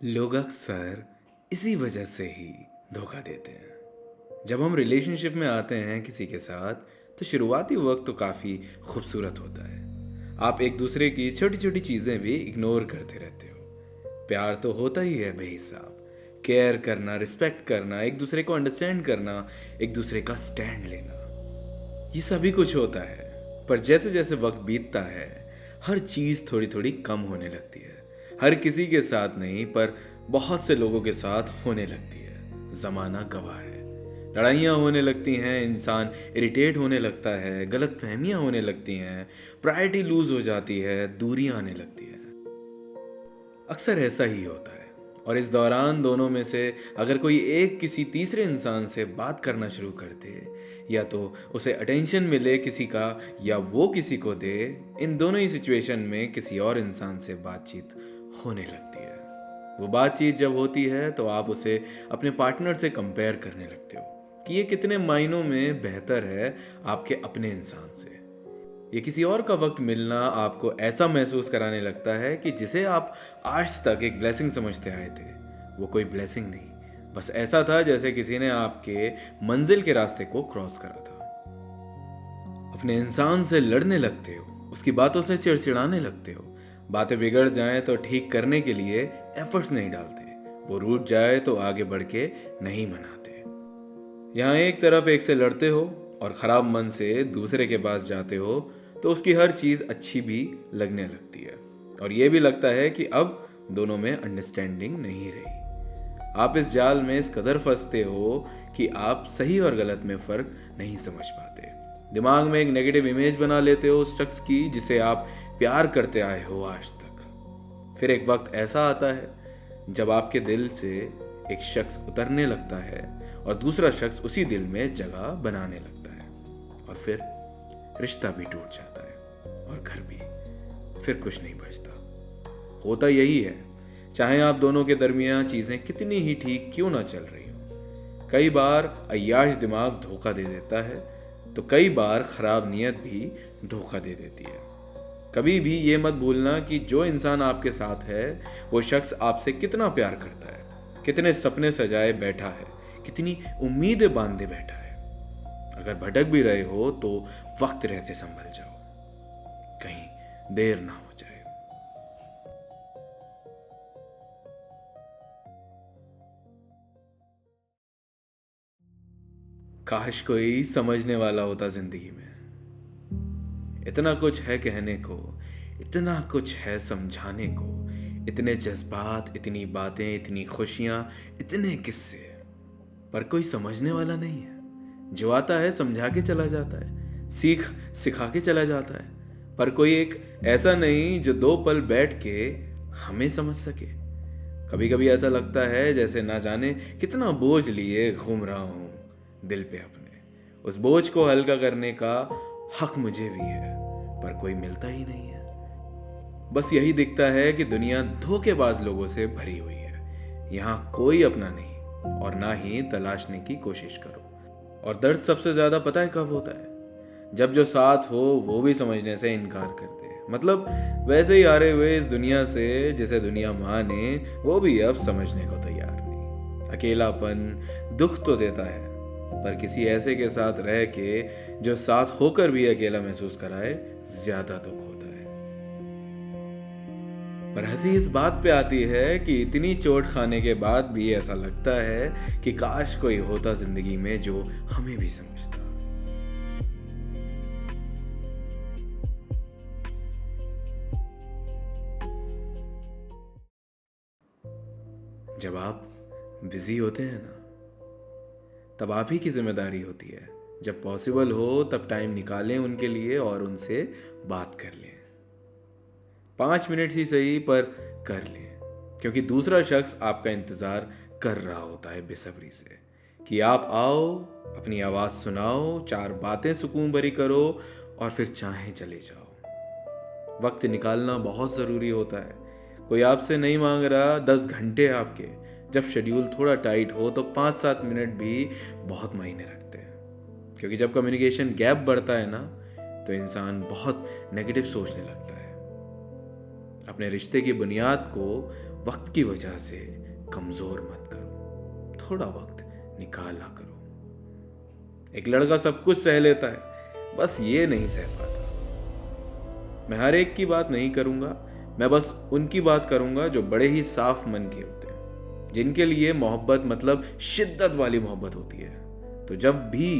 लोग अक्सर इसी वजह से ही धोखा देते हैं। जब हम रिलेशनशिप में आते हैं किसी के साथ, तो शुरुआती वक्त तो काफ़ी खूबसूरत होता है। आप एक दूसरे की छोटी छोटी चीज़ें भी इग्नोर करते रहते हो। प्यार तो होता ही है बेहिसाब। केयर करना, रिस्पेक्ट करना, एक दूसरे को अंडरस्टैंड करना, एक दूसरे का स्टैंड लेना, ये सभी कुछ होता है। पर जैसे जैसे वक्त बीतता है, हर चीज़ थोड़ी थोड़ी कम होने लगती है। हर किसी के साथ नहीं, पर बहुत से लोगों के साथ होने लगती है। ज़माना गवाह है। लड़ाइयाँ होने लगती हैं, इंसान इरिटेट होने लगता है, गलत फहमियाँ होने लगती हैं, प्रायोरिटी लूज़ हो जाती है, दूरियाँ आने लगती है। अक्सर ऐसा ही होता है। और इस दौरान दोनों में से अगर कोई एक किसी तीसरे इंसान से बात करना शुरू कर दे, या तो उसे अटेंशन मिले किसी का, या वो किसी को दे, इन दोनों ही सिचुएशन में किसी और इंसान से बातचीत होने लगती है। वो बातचीत जब होती है तो आप उसे अपने पार्टनर से कंपेयर करने लगते हो कि ये कितने मायनों में बेहतर है आपके अपने इंसान से। ये किसी और का वक्त मिलना आपको ऐसा महसूस कराने लगता है कि जिसे आप आज तक एक ब्लेसिंग समझते आए थे, वो कोई ब्लेसिंग नहीं, बस ऐसा था जैसे किसी ने आपके मंजिल के रास्ते को क्रॉस करा था। अपने इंसान से लड़ने लगते हो, उसकी बातों से चिड़चिड़ाने लगते हो। बातें बिगड़ जाएं तो ठीक करने के लिए एफर्ट्स नहीं डालते। वो रूठ जाए तो आगे बढ़ के नहीं मनाते। यहाँ एक तरफ एक से लड़ते हो और खराब मन से दूसरे के पास जाते हो, तो उसकी हर चीज़ अच्छी भी लगने लगती है। और ये भी लगता है कि अब दोनों में अंडरस्टैंडिंग नहीं रही। आप इस जाल में इस कदर फंसते हो कि आप सही और गलत में फ़र्क नहीं समझ पाते। दिमाग में एक नेगेटिव इमेज बना लेते हो उस शख्स की जिसे आप प्यार करते आए हो आज तक। फिर एक वक्त ऐसा आता है जब आपके दिल से एक शख्स उतरने लगता है और दूसरा शख्स उसी दिल में जगह बनाने लगता है। और फिर रिश्ता भी टूट जाता है और घर भी। फिर कुछ नहीं बचता। होता यही है, चाहे आप दोनों के दरमियान चीज़ें कितनी ही ठीक क्यों ना चल रही हो। कई बार अय्याश दिमाग धोखा दे देता है, तो कई बार खराब नियत भी धोखा दे देती है। कभी भी ये मत भूलना कि जो इंसान आपके साथ है, वो शख्स आपसे कितना प्यार करता है, कितने सपने सजाए बैठा है, कितनी उम्मीदें बांधे बैठा है। अगर भटक भी रहे हो तो वक्त रहते संभल जाओ, कहीं देर ना हो जाए। काश कोई समझने वाला होता जिंदगी में। इतना कुछ है कहने को, इतना कुछ है समझाने को, इतने जज्बात, इतनी बातें, इतनी खुशियां, इतने किस्से, पर कोई समझने वाला नहीं है। जो आता है समझा के चला जाता है, सीख सिखा के चला जाता है, पर कोई एक ऐसा नहीं जो दो पल बैठ के हमें समझ सके। कभी कभी ऐसा लगता है जैसे ना जाने कितना बोझ लिए घूम रहा हूँ दिल पे अपने। उस बोझ को हल्का करने का हक मुझे भी है, पर कोई मिलता ही नहीं है। बस यही दिखता है कि दुनिया धोखेबाज लोगों से भरी हुई है। यहाँ कोई अपना नहीं, और ना ही तलाशने की कोशिश करो। और दर्द सबसे ज्यादा पता है कब होता है? जब जो साथ हो वो भी समझने से इनकार करते हैं। मतलब वैसे ही हारे हुए इस दुनिया से जिसे दुनिया माने, वो भी अब समझने को तैयार नहीं। अकेलापन दुख तो देता है, पर किसी ऐसे के साथ रह के जो साथ होकर भी अकेला महसूस कराए, ज्यादा दुख होता है। पर हंसी इस बात पे आती है कि इतनी चोट खाने के बाद भी ऐसा लगता है कि काश कोई होता जिंदगी में जो हमें भी समझता। जब आप बिजी होते हैं ना, तब आप ही की जिम्मेदारी होती है। जब पॉसिबल हो तब टाइम निकालें उनके लिए और उनसे बात कर लें। 5 मिनट ही सही, पर कर लें। क्योंकि दूसरा शख्स आपका इंतज़ार कर रहा होता है बेसब्री से कि आप आओ, अपनी आवाज़ सुनाओ, चार बातें सुकून भरी करो, और फिर चाहे चले जाओ। वक्त निकालना बहुत ज़रूरी होता है। कोई आपसे नहीं मांग रहा 10 घंटे आपके। जब शेड्यूल थोड़ा टाइट हो तो 5-7 मिनट भी बहुत मायने रखते हैं। क्योंकि जब कम्युनिकेशन गैप बढ़ता है ना, तो इंसान बहुत नेगेटिव सोचने लगता है। अपने रिश्ते की बुनियाद को वक्त की वजह से कमजोर मत करो, थोड़ा वक्त निकाला करो। एक लड़का सब कुछ सह लेता है, बस ये नहीं सह पाता। मैं हर एक की बात नहीं करूंगा, मैं बस उनकी बात करूंगा जो बड़े ही साफ मन के होते हैं, जिनके लिए मोहब्बत मतलब शिद्दत वाली मोहब्बत होती है। तो जब भी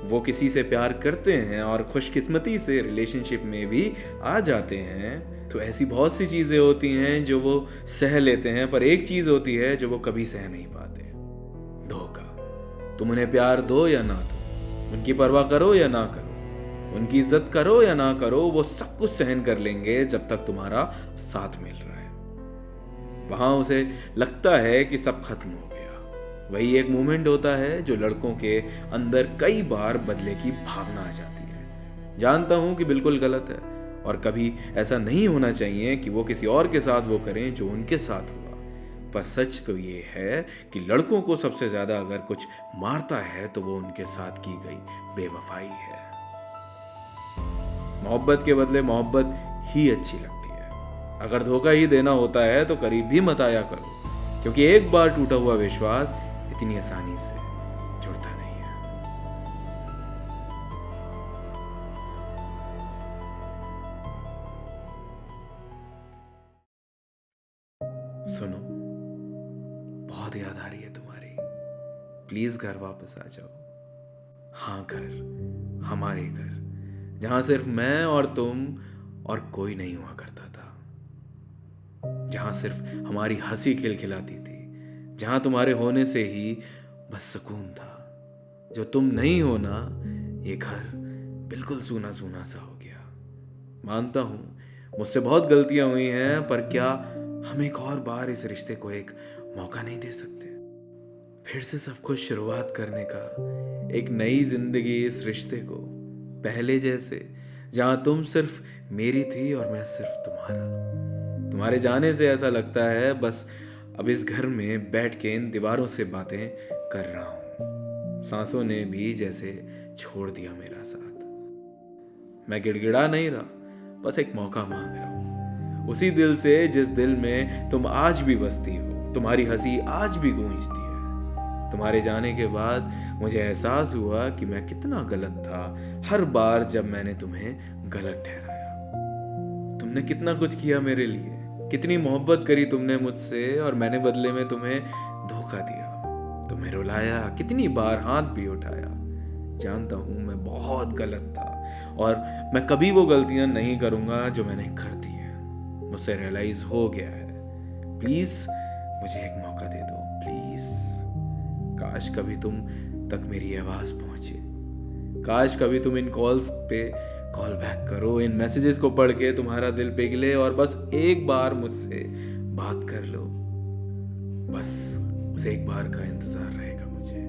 वो किसी से प्यार करते हैं और खुशकिस्मती से रिलेशनशिप में भी आ जाते हैं, तो ऐसी बहुत सी चीजें होती हैं जो वो सह लेते हैं, पर एक चीज होती है जो वो कभी सह नहीं पाते, धोखा। तुम उन्हें प्यार दो या ना दो, उनकी परवाह करो या ना करो, उनकी इज्जत करो या ना करो, वो सब कुछ सहन कर लेंगे जब तक तुम्हारा साथ मिल रहा है। वहां उसे लगता है कि सब खत्म हो गया। वही एक मोमेंट होता है जो लड़कों के अंदर कई बार बदले की भावना आ जाती है। जानता हूं कि बिल्कुल गलत है और कभी ऐसा नहीं होना चाहिए कि वो किसी और के साथ वो करें जो उनके साथ हुआ। पर सच तो ये है कि लड़कों को सबसे ज्यादा अगर कुछ मारता है तो वो उनके साथ की गई बेवफाई है। मोहब्बत के बदले मोहब्बत ही अच्छी लगती है। अगर धोखा ही देना होता है तो करीब भी मत आया करो, क्योंकि एक बार टूटा हुआ विश्वास इतनी आसानी से जुड़ता नहीं है। सुनो, बहुत याद आ रही है तुम्हारी। प्लीज घर वापस आ जाओ। हाँ, घर, हमारे घर, जहां सिर्फ मैं और तुम और कोई नहीं हुआ करता था, जहां सिर्फ हमारी हंसी खिलखिलाती थी, जहां तुम्हारे होने से ही बस सुकून था। जो तुम नहीं हो ना, ये घर बिल्कुल सूना सूना सा हो गया। मानता हूं मुझसे बहुत गलतियां हुई हैं, पर क्या हम एक और बार इस रिश्ते को एक मौका नहीं दे सकते? फिर से सब कुछ शुरुआत करने का, एक नई जिंदगी इस रिश्ते को, पहले जैसे, जहां तुम सिर्फ मेरी थी और मैं सिर्फ तुम्हारा। तुम्हारे जाने से ऐसा लगता है बस अब इस घर में बैठ के इन दीवारों से बातें कर रहा हूं। सांसों ने भी जैसे छोड़ दिया मेरा साथ। मैं गिड़गिड़ा नहीं रहा, बस एक मौका मांग रहा हूं, उसी दिल से जिस दिल में तुम आज भी बसती हो, तुम्हारी हंसी आज भी गूंजती है। तुम्हारे जाने के बाद मुझे एहसास हुआ कि मैं कितना गलत था हर बार जब मैंने तुम्हें गलत ठहराया। तुमने कितना कुछ किया मेरे लिए, कितनी मोहब्बत करी तुमने मुझसे, और मैंने बदले में तुम्हें धोखा दिया। तुम्हें रुलाया, कितनी बार हाथ भी उठाया। जानता हूं मैं बहुत गलत था और मैं कभी वो गलतियां नहीं करूंगा जो मैंने कर दी है। मुझसे रियलाइज हो गया है। प्लीज मुझे एक मौका दे दो, प्लीज। काश कभी तुम तक मेरी आवाज पहुंचे, काश कभी तुम इन कॉल्स पे कॉल बैक करो, इन मैसेजेस को पढ़ के तुम्हारा दिल पिघले और बस एक बार मुझसे बात कर लो। बस उस एक बार का इंतजार रहेगा मुझे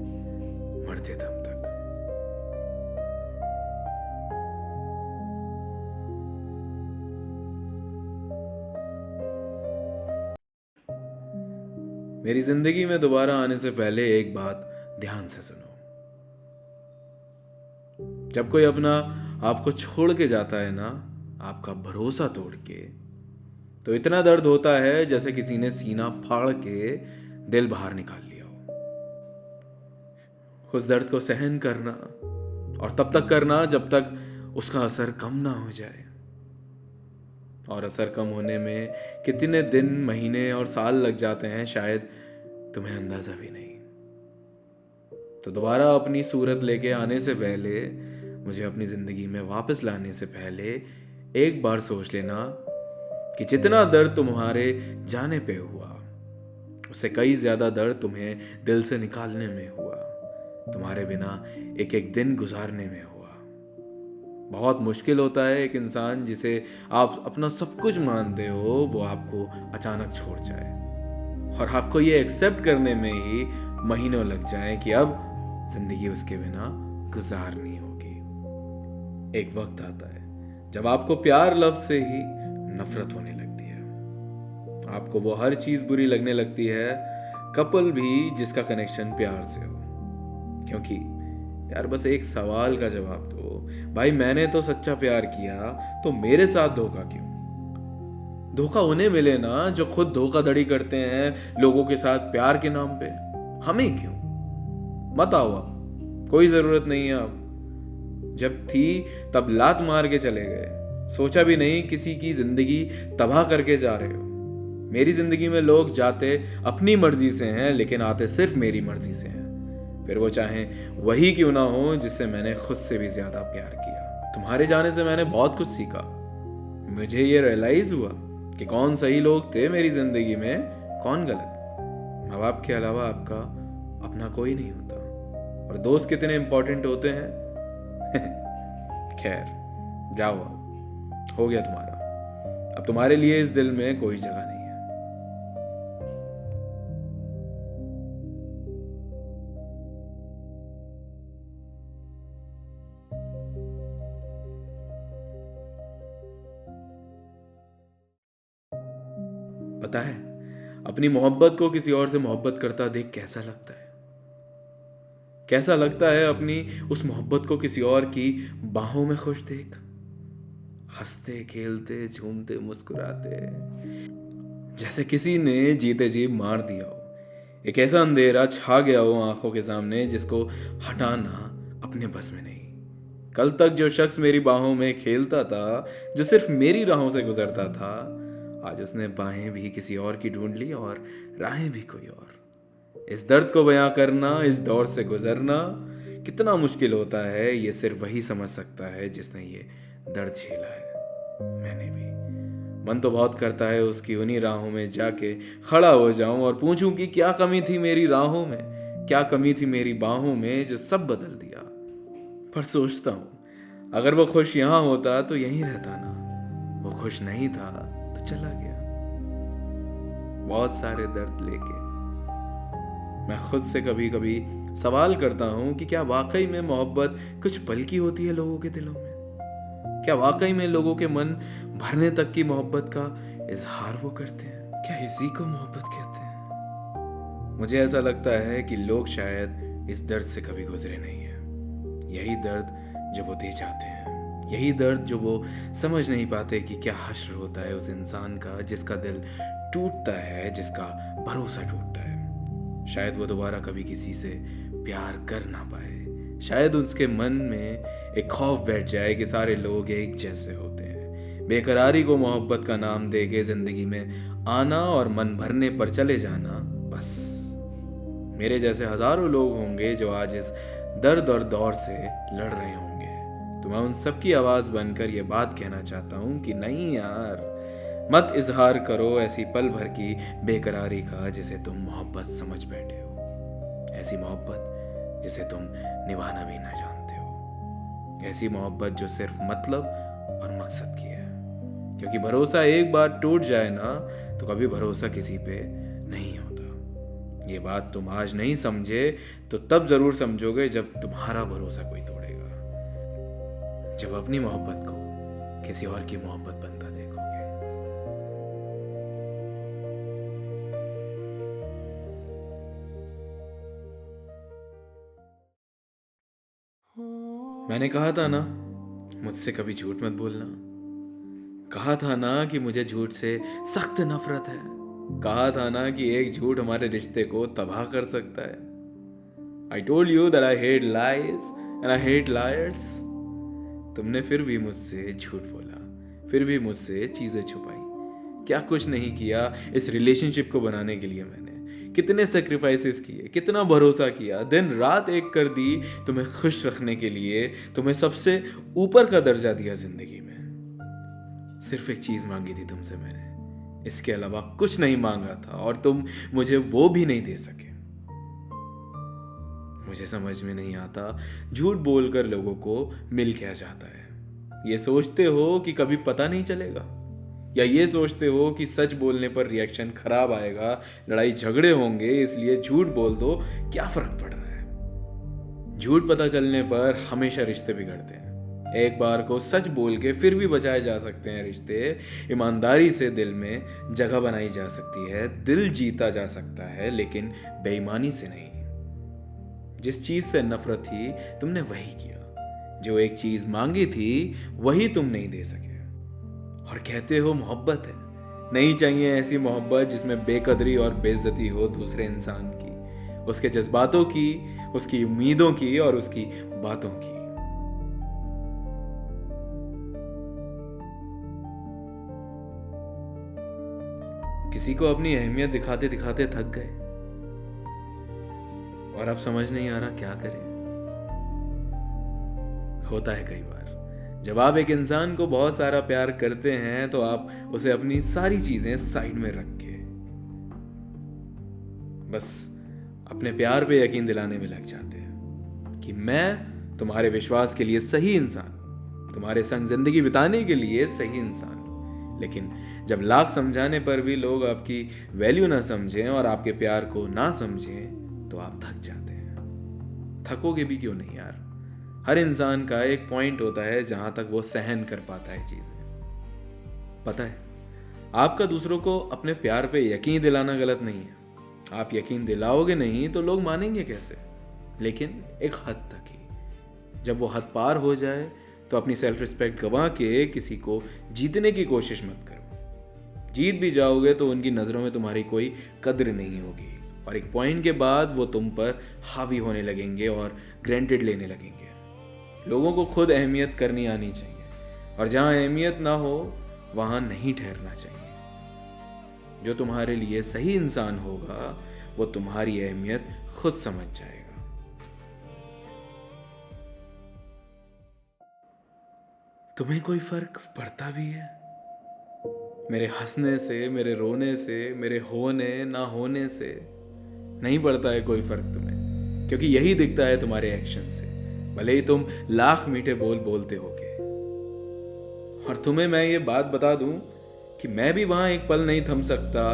मरते दम तक। मेरी जिंदगी में दोबारा आने से पहले एक बात ध्यान से सुनो। जब कोई अपना आपको छोड़ के जाता है ना, आपका भरोसा तोड़ के, तो इतना दर्द होता है जैसे किसी ने सीना फाड़ के दिल बाहर निकाल लिया हो। उस दर्द को सहन करना और तब तक करना जब तक उसका असर कम ना हो जाए। और असर कम होने में कितने दिन, महीने और साल लग जाते हैं शायद तुम्हें अंदाजा भी नहीं। तो दोबारा अपनी सूरत लेके आने से पहले, मुझे अपनी जिंदगी में वापस लाने से पहले एक बार सोच लेना कि जितना दर्द तुम्हारे जाने पे हुआ, उससे कई ज्यादा दर्द तुम्हें दिल से निकालने में हुआ, तुम्हारे बिना एक एक दिन गुजारने में हुआ। बहुत मुश्किल होता है एक इंसान जिसे आप अपना सब कुछ मानते हो, वो आपको अचानक छोड़ जाए और आपको ये एक्सेप्ट करने में ही महीनों लग जाए कि अब जिंदगी उसके बिना गुजारनी होगी। एक वक्त आता है जब आपको प्यार लफ्ज से ही नफरत होने लगती है। आपको वो हर चीज बुरी लगने लगती है, कपल भी जिसका कनेक्शन प्यार से हो। क्योंकि यार बस एक सवाल का जवाब दो, भाई मैंने तो सच्चा प्यार किया, तो मेरे साथ धोखा क्यों? धोखा उन्हें मिले ना जो खुद धोखाधड़ी करते हैं लोगों के साथ प्यार के नाम पे। हमें क्यों? मत आओ आप, कोई जरूरत नहीं है अब। जब थी तब लात मार के चले गए, सोचा भी नहीं किसी की जिंदगी तबाह करके जा रहे हो। मेरी जिंदगी में लोग जाते अपनी मर्जी से हैं, लेकिन आते सिर्फ मेरी मर्जी से हैं, फिर वो चाहे वही क्यों ना हो जिससे मैंने खुद से भी ज्यादा प्यार किया। तुम्हारे जाने से मैंने बहुत कुछ सीखा। मुझे ये रियलाइज हुआ कि कौन सही लोग थे मेरी जिंदगी में, कौन गलत। माँ बाप के अलावा आपका अपना कोई नहीं होता, और दोस्त कितने इंपॉर्टेंट होते हैं। खैर, जाओ अब, हो गया तुम्हारा। अब तुम्हारे लिए इस दिल में कोई जगह नहीं है। पता है, अपनी मोहब्बत को किसी और से मोहब्बत करता देख कैसा लगता है? कैसा लगता है अपनी उस मोहब्बत को किसी और की बाहों में खुश देख, हंसते खेलते झूमते मुस्कुराते, जैसे किसी ने जीते जी मार दिया हो। एक ऐसा अंधेरा छा गया हो आंखों के सामने जिसको हटाना अपने बस में नहीं। कल तक जो शख्स मेरी बाहों में खेलता था, जो सिर्फ मेरी राहों से गुजरता था, आज उसने बाहें भी किसी और की ढूंढ ली और राहें भी कोई और। इस दर्द को बयां करना, इस दौर से गुजरना कितना मुश्किल होता है, ये सिर्फ वही समझ सकता है जिसने ये दर्द झेला है। मैंने भी। मन तो बहुत करता है उसकी उन्हीं राहों में जाके खड़ा हो जाऊं और पूछूं कि क्या कमी थी मेरी राहों में, क्या कमी थी मेरी बाहों में जो सब बदल दिया। पर सोचता हूं अगर वो खुश यहां होता तो यहीं रहता ना। वो खुश नहीं था तो चला गया, बहुत सारे दर्द लेके। मैं खुद से कभी कभी सवाल करता हूं कि क्या वाकई में मोहब्बत कुछ पल की होती है लोगों के दिलों में? क्या वाकई में लोगों के मन भरने तक की मोहब्बत का इजहार वो करते हैं? क्या इसी को मोहब्बत कहते हैं? मुझे ऐसा लगता है कि लोग शायद इस दर्द से कभी गुजरे नहीं है। यही दर्द जो वो दे जाते हैं, यही दर्द जो वो समझ नहीं पाते कि क्या हश्र होता है उस इंसान का जिसका दिल टूटता है, जिसका भरोसा टूटता है। शायद वो दोबारा कभी किसी से प्यार कर ना पाए। शायद उसके मन में एक खौफ बैठ जाए कि सारे लोग एक जैसे होते हैं। बेकरारी को मोहब्बत का नाम देके जिंदगी में आना और मन भरने पर चले जाना, बस। मेरे जैसे हजारों लोग होंगे जो आज इस दर्द और दौर से लड़ रहे होंगे। तो मैं उन सबकी आवाज बनकर ये बात कहना चाहता हूँ कि नहीं यार, मत इजहार करो ऐसी पल भर की बेकरारी का जिसे तुम मोहब्बत समझ बैठे हो। ऐसी मोहब्बत जिसे तुम निभाना भी ना जानते हो। ऐसी मोहब्बत जो सिर्फ मतलब और मकसद की है। क्योंकि भरोसा एक बार टूट जाए ना तो कभी भरोसा किसी पे नहीं होता। ये बात तुम आज नहीं समझे तो तब जरूर समझोगे जब तुम्हारा भरोसा कोई तोड़ेगा, जब अपनी मोहब्बत को किसी और की मोहब्बत बनता देखोगे। मैंने कहा था ना, मुझसे कभी झूठ मत बोलना। कहा था ना कि मुझे झूठ से सख्त नफरत है। कहा था ना कि एक झूठ हमारे रिश्ते को तबाह कर सकता है। I told you that I hate lies and I hate liars. तुमने फिर भी मुझसे झूठ बोला, फिर भी मुझसे चीजें छुपाई। क्या कुछ नहीं किया इस रिलेशनशिप को बनाने के लिए मैंने। कितने सेक्रीफाइसेस किए, कितना भरोसा किया, दिन रात एक कर दी तुम्हें खुश रखने के लिए। तुम्हें सबसे ऊपर का दर्जा दिया जिंदगी में। सिर्फ एक चीज मांगी थी तुमसे मैंने, इसके अलावा कुछ नहीं मांगा था, और तुम मुझे वो भी नहीं दे सके। मुझे समझ में नहीं आता झूठ बोलकर लोगों को मिल क्या जाता है। ये सोचते हो कि कभी पता नहीं चलेगा, या ये सोचते हो कि सच बोलने पर रिएक्शन खराब आएगा, लड़ाई झगड़े होंगे, इसलिए झूठ बोल दो, क्या फर्क पड़ रहा है? झूठ पता चलने पर हमेशा रिश्ते बिगड़ते हैं। एक बार को सच बोल के फिर भी बचाए जा सकते हैं रिश्ते। ईमानदारी से दिल में जगह बनाई जा सकती है, दिल जीता जा सकता है, लेकिन बेईमानी से नहीं। जिस चीज से नफरत थी तुमने वही किया, जो एक चीज मांगी थी वही तुम नहीं दे सके। और कहते हो मोहब्बत है, नहीं चाहिए ऐसी मोहब्बत जिसमें बेकदरी और बेइज्जती हो दूसरे इंसान की, उसके जज्बातों की, उसकी उम्मीदों की और उसकी बातों की। किसी को अपनी अहमियत दिखाते दिखाते थक गए और अब समझ नहीं आ रहा क्या करें। होता है कई बार जब आप एक इंसान को बहुत सारा प्यार करते हैं तो आप उसे अपनी सारी चीजें साइड में रख के बस अपने प्यार पे यकीन दिलाने में लग जाते हैं कि मैं तुम्हारे विश्वास के लिए सही इंसान, तुम्हारे संग जिंदगी बिताने के लिए सही इंसान। लेकिन जब लाख समझाने पर भी लोग आपकी वैल्यू ना समझें और आपके प्यार को ना समझें तो आप थक जाते हैं। थकोगे भी क्यों नहीं यार। हर इंसान का एक पॉइंट होता है जहां तक वो सहन कर पाता है चीजें। पता है, आपका दूसरों को अपने प्यार पे यकीन दिलाना गलत नहीं है। आप यकीन दिलाओगे नहीं तो लोग मानेंगे कैसे, लेकिन एक हद तक ही। जब वो हद पार हो जाए तो अपनी सेल्फ रिस्पेक्ट गंवा के किसी को जीतने की कोशिश मत करो। जीत भी जाओगे तो उनकी नज़रों में तुम्हारी कोई कद्र नहीं होगी और एक पॉइंट के बाद वो तुम पर हावी होने लगेंगे और ग्रांटेड लेने लगेंगे। लोगों को खुद अहमियत करनी आनी चाहिए और जहाँ अहमियत ना हो वहाँ नहीं ठहरना चाहिए। जो तुम्हारे लिए सही इंसान होगा वो तुम्हारी अहमियत खुद समझ जाएगा। तुम्हें कोई फर्क पड़ता भी है? मेरे हंसने से, मेरे रोने से, मेरे होने ना होने से नहीं पड़ता है कोई फर्क तुम्हें, क्योंकि यही दिखता है तुम्हारे एक्शन से, भले ही तुम लाख मीठे बोल बोलते होगे। और तुम्हें मैं ये बात बता दूं कि मैं भी वहां एक पल नहीं थम सकता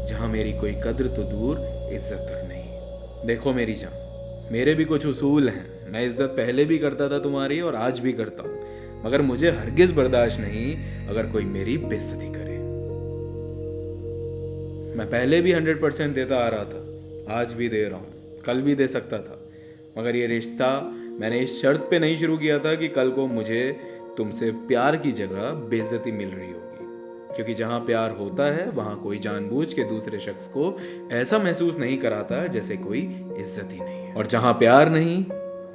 जहां मेरी कोई कद्र तो दूर इज्जत तक नहीं। देखो मेरी जान, मेरे भी कुछ उसूल हैं। मैं इज्जत पहले भी करता था तुम्हारी और आज भी करता हूं, मगर मुझे हरगिज बर्दाश्त नहीं अगर कोई मेरी बेइज्जती करे। मैं पहले भी 100% देता आ रहा था, आज भी दे रहा हूँ, कल भी दे सकता था, मगर ये रिश्ता मैंने इस शर्त पे नहीं शुरू किया था कि कल को मुझे तुमसे प्यार की जगह बेइज्जती मिल रही होगी। क्योंकि जहाँ प्यार होता है वहाँ कोई जानबूझ के दूसरे शख्स को ऐसा महसूस नहीं कराता जैसे कोई इज्जत ही नहीं है। और जहाँ प्यार नहीं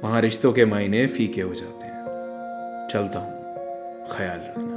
वहाँ रिश्तों के मायने फीके हो जाते हैं। चलता हूँ, ख्याल रखना।